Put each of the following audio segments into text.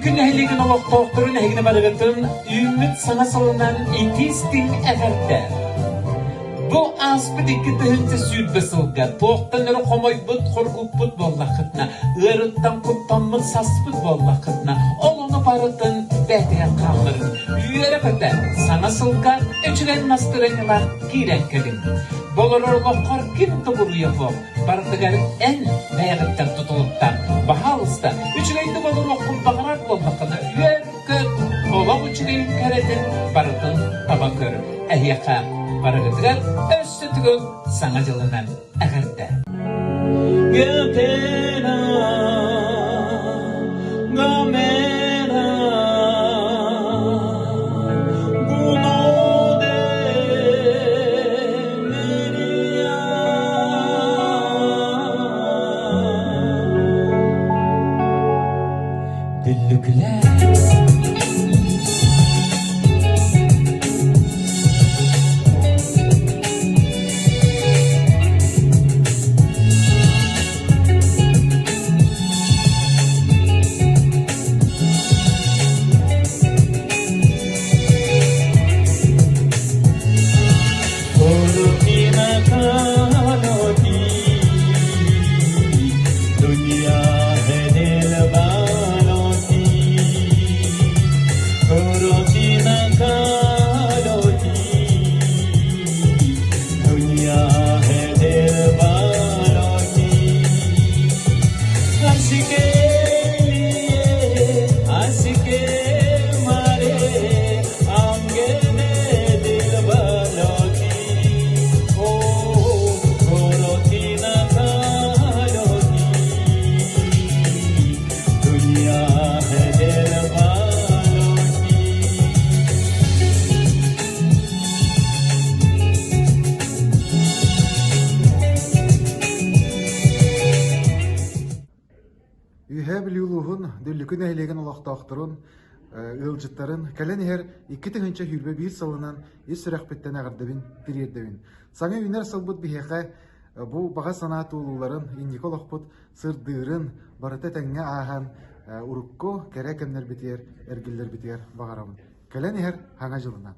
Дүллүкү нэһилиэгин олохтоохторун эһигине барыгытын үмүт саҥа салынан итистиң эҕэрдэлэрэ. Бу аспыт икки тыһынчы сүүрбэ сылга, туохтан өрө хомойбут хоргуппут боллаххытна, ыарыттан куппаммыт саспыт боллаххытна, олону барытын бэтиэн хаалларын, үйөрэ көтө саҥа сылга өчүрэн мастырыҥылар киирэн-кэлим. Болорорлоххор ким тубуруйафох, бардыгар эн бэйэҕиттэр тутулуттан, баһаалыста үчүрэнди болороххун бағарар боллаххына үйөркөт, олох үчүрэн кэрэтин барытын таба көр. Эһиэхэ барыгытыгар өссө түгөл саҥа дьылынан эҕэрдэ. Гөтена гомера гуноде мерия Дүллүкүлэр Дүллүкү нэһилиэгин олохтоохторун ылжыттарын кэлэн иһэр икки тыһынча хүрбэ биир сылынан ис сүрэхпиттэн эҕэрдэбин тириэрдэбин. Саҥа үнэр сылбыт биһиэхэ бу баҕа санаа туулууларын инники олохпут сырдыырын барыта тэҥҥэ ааһан урукку кэрэ кэмнэр битиэр эргиллэр битиэр баҕарабын. Кэлэн иһэр Саҥа дьылынан.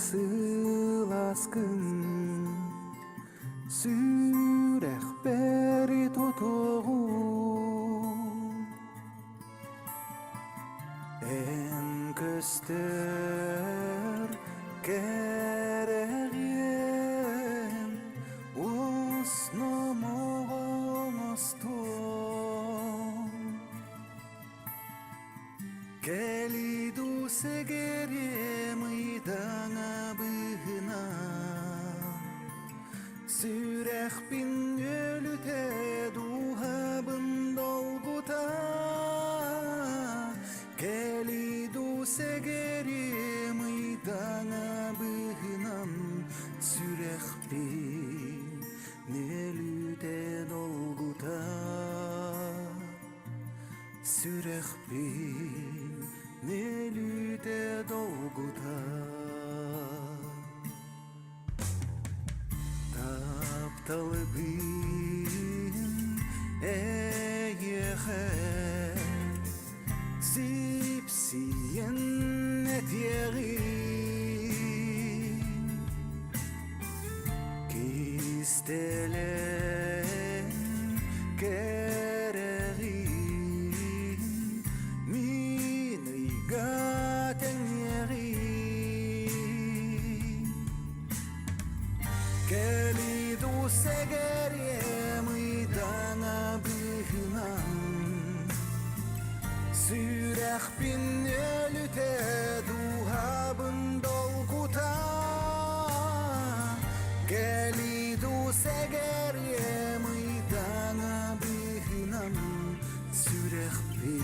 Сыласкын сүрэх бери тотогу эн көстөр керегин усномогостон келиду сегере мыйдаңа быһына сүрэхпин өлүтэ дуһабын долгута келиду сегери мыйдаңа быһынан сүрэхпин өлүтэ долгута сүрэхпин өлүтэ долгута Тапталыбын эйэхэ сипсиен этьери кистелен керери миныйга теңери келиду сегере мыйдаңа быһынан сүрэхпин өлүтэ дуһабын дол Gelidu segerye mıydana bihinam sürekli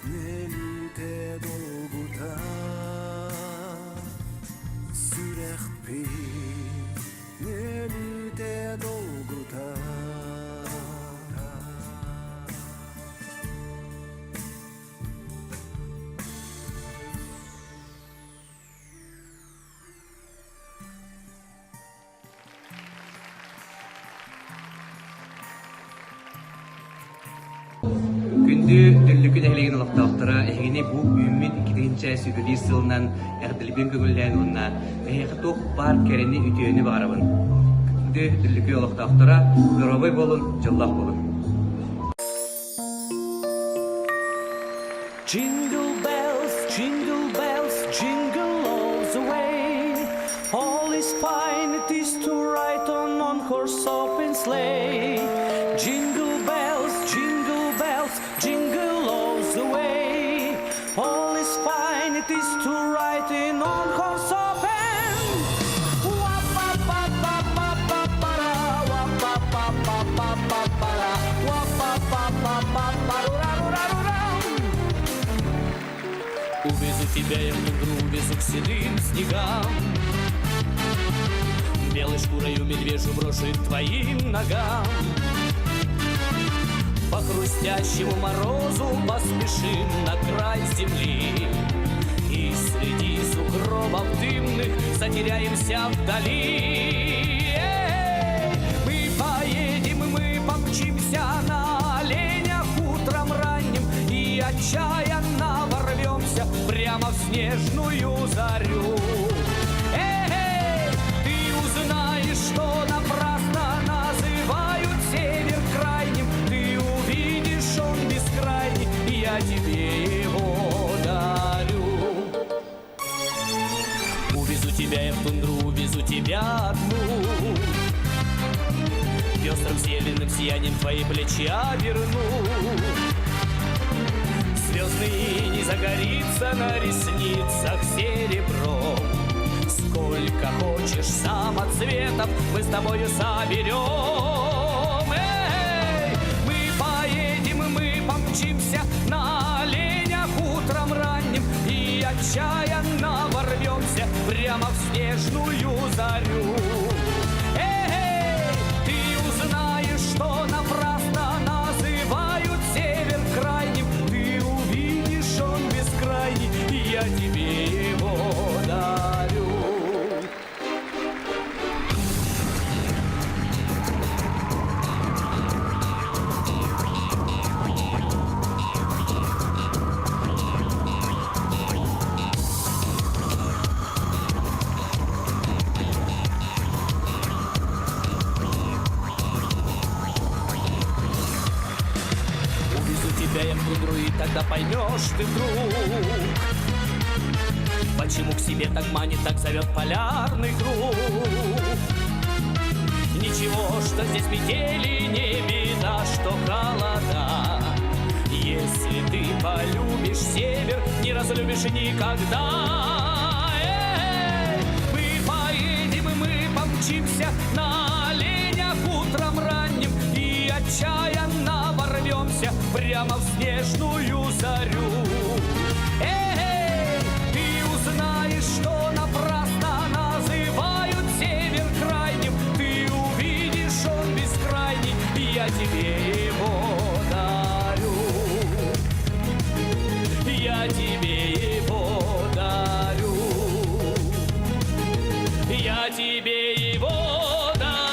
nelüte dolguta sürekli nelüte dolguta. Күндү Дүллүкү нэһилиэгин олохтоохтора эһигини бу үммит 2021 сылынан эҕэрдэлэрин көңүллээн уонна эһиэхтуох бар керени үтүөнү баарабын. Күндү Дүллүкү олохтоохтора здоровый болун, дьыллаах болун. Jingle bells, jingle all the way. All is fine, it is to ride on one-horse open sleigh. Jingle bells, jingle all the way. All is fine, it is to ride in one-horse open. Wa-pa-pa-pa-pa-pa-pa-ra, wa-pa-pa-pa-pa-pa-pa-ra, wa-па-па-па-па-па-ра-ра-ра-ра. Увезу тебя я в Днепру, увезу к седым снегам. Белой шкурою медвежью брошу к твоим ногам. По хрустящему морозу поспешим на край земли. И среди сугробов дымных затеряемся вдали. Мы поедем, мы помчимся на оленях утром ранним и отчаянно ворвемся прямо в снежную зарю. Ты узнаешь, что напрасно называют север крайним. Ты увидишь, он бескрайний, и я тебе его дарю. Увезу тебя я в тундру, увезу тебя одну. Пестрым зеленым сиянием твои плечи оберну. Звездный не загорится на ресницах серебром. Сколько хочешь самоцветов мы с тобою соберем. Мы поедем, мы помчимся на оленях утром ранним и отчаянно ворвемся прямо в снежную зарю. Ты узнаешь, что напрасно называют север крайним. Ты увидишь, он бескрайний, и я тебе его дарю. Я в тундру, и тогда поймешь ты вдруг, почему к себе так манит, так зовет полярный круг. Ничего, что здесь метели, не беда, что холода. Если ты полюбишь север, не разлюбишь никогда. Мы поедем, и мы помчимся на оленях утром ранним и отчаянно ворвемся прямо в снежную зарю. Ты узнаешь, что напрасно называют север крайним. Ты увидишь, он бескрайний, и я тебе его дарю. Я тебе его дарю. Я тебе его дарю.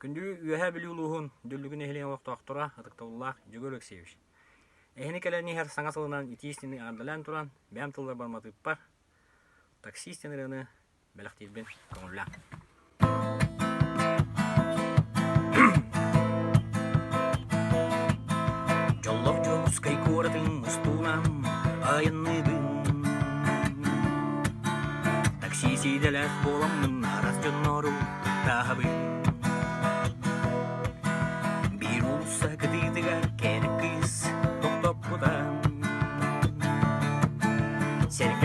Күндү үөһэ билүүлуһун Дүллүкү нэһилиэгин олохтоохтора атыкталлаах Жүгөр Өксебич. Эхини келени хер Саҥа сылынан итиистини ардалан туран бэм тыллар барматыппар. Таксистин рыны бэлэхтиирбин көңүллаах. Жоллов жолускай куоратын мустунам айынныбын. Такси сиделэх боламын арас жоннору тахабын. Кыдыдыгар кәрі кыз тоқтап бұдан. Сәргі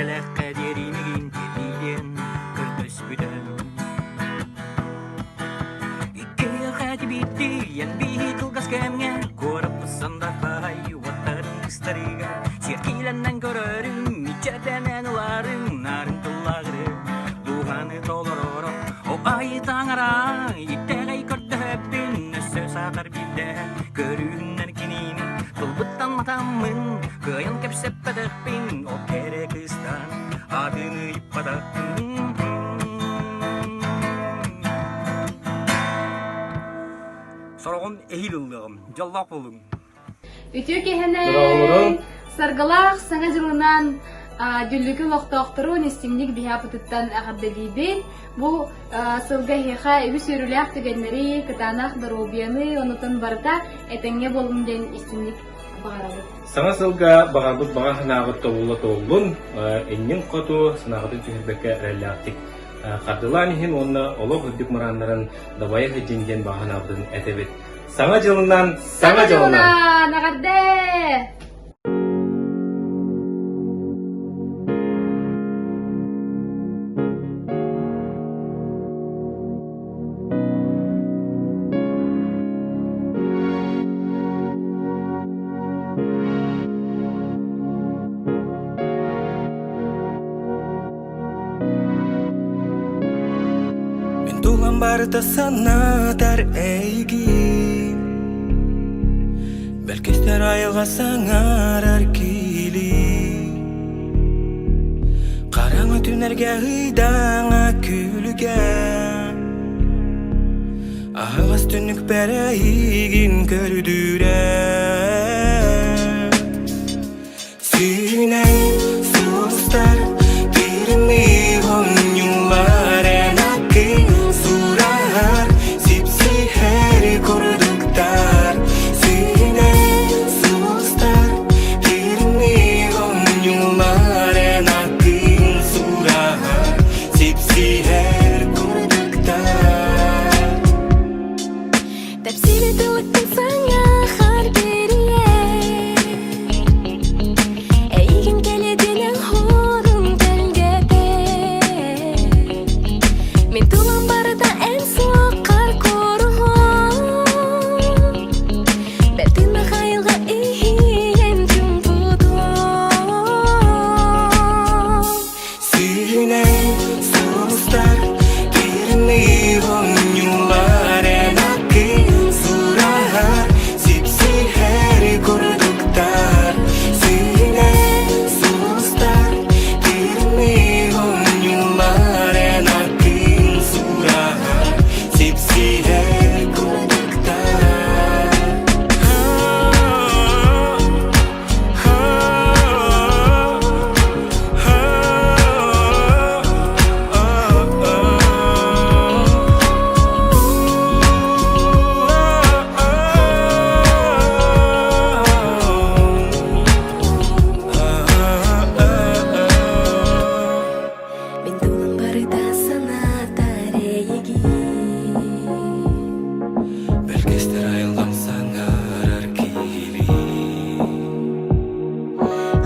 Аңатаммын, кыйын кепсеп бәдірпін, о кере кыстан, адыны иппадақпын. Сорогон эхил ыллығым, жаллақ болың. Ütü kehene sargalaq Саҥа Дьыллаах Дүллүкү лохтоохтору нестимник бихапытыттан эҕэрдэлэрэ бу сылга хеха эбис үрүлээх түгэннери кытаанах дарубияны онутун барыта этеңге болун ден истимник багарабыт. Саңа сылга багарбыт бага ханаагыт тобулла тоолун эннин коту санаагыты түһүрбекке эрэллээхтик кардылаанихин онна олох үрдүк марааннарын дабайа хыжинген баганаабытын этебит. Саҥа Дьыллаахнан Саҥа Дьыллаах Нагарде! Tuhan barda sana tar eigi Belkester ayılga saŋar arkili Karаңa tünerge hıydana külüge Ağız tünük bereigin kördüre Sinen sustar Birimi honyular enakin Surar sipsi her kurduktar Sinen sustar Birimi honyular enakin Surar sipsi her kurduktar Tepsili dılıktın sana harberiye Eygin gelediğinin horun telgede Min tulan barıda en soğuk kar koruğun Beltinle hayılga ihiyen tüm budun Sinen sustar Birimi honyular enakin Surar sipsi her kurduktar Sinen sustar Birimi honyular enakin Surar sipsi her kurduktar Min tulan barıda sana tareyegi Belkester ayılgan saŋar arkili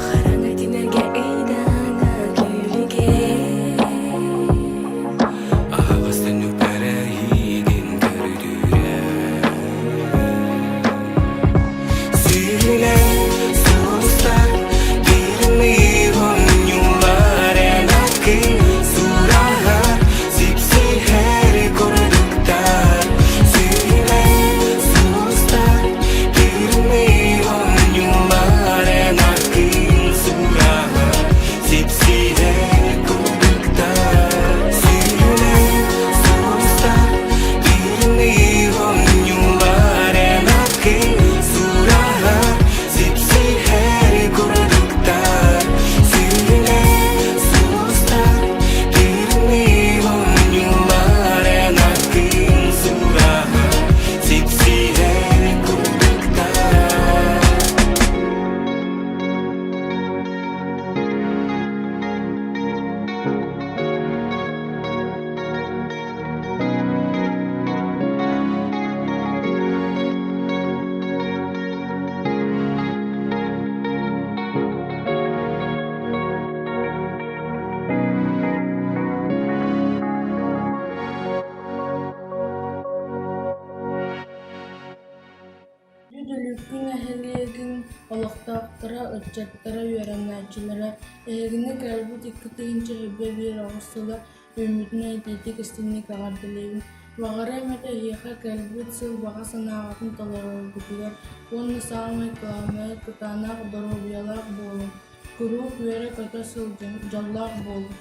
Karаңa tünerge eydana külüge Ağız tünük bereigin kördüre Sinen sustar Birimi honyular enakin Surar sipsi her kurduktar Sinen sustar Birimi honyular enakin Surar sipsi her kurduktar Sinen sustar Birimi honyular enakin Surar sipsi her kurduktar Sinen sustar Birimi honyular enakin Surar sipsi her kurduktar Дүллүкү нэһилиэгин олохтоохтора ыччаттара үөрэмнээчилэрэ эһигини кэлбит икки тыгынча өбө биир оҕус сыла үмүтүнэ этиитик истинник аҕардылыыбын Вағара мете ехе кәлбіт сыл баға санағатын таларылгытыгар, онны саамай кыламай кытанақ дорубиялақ болу, күру күері көтө сыл жаллақ болу.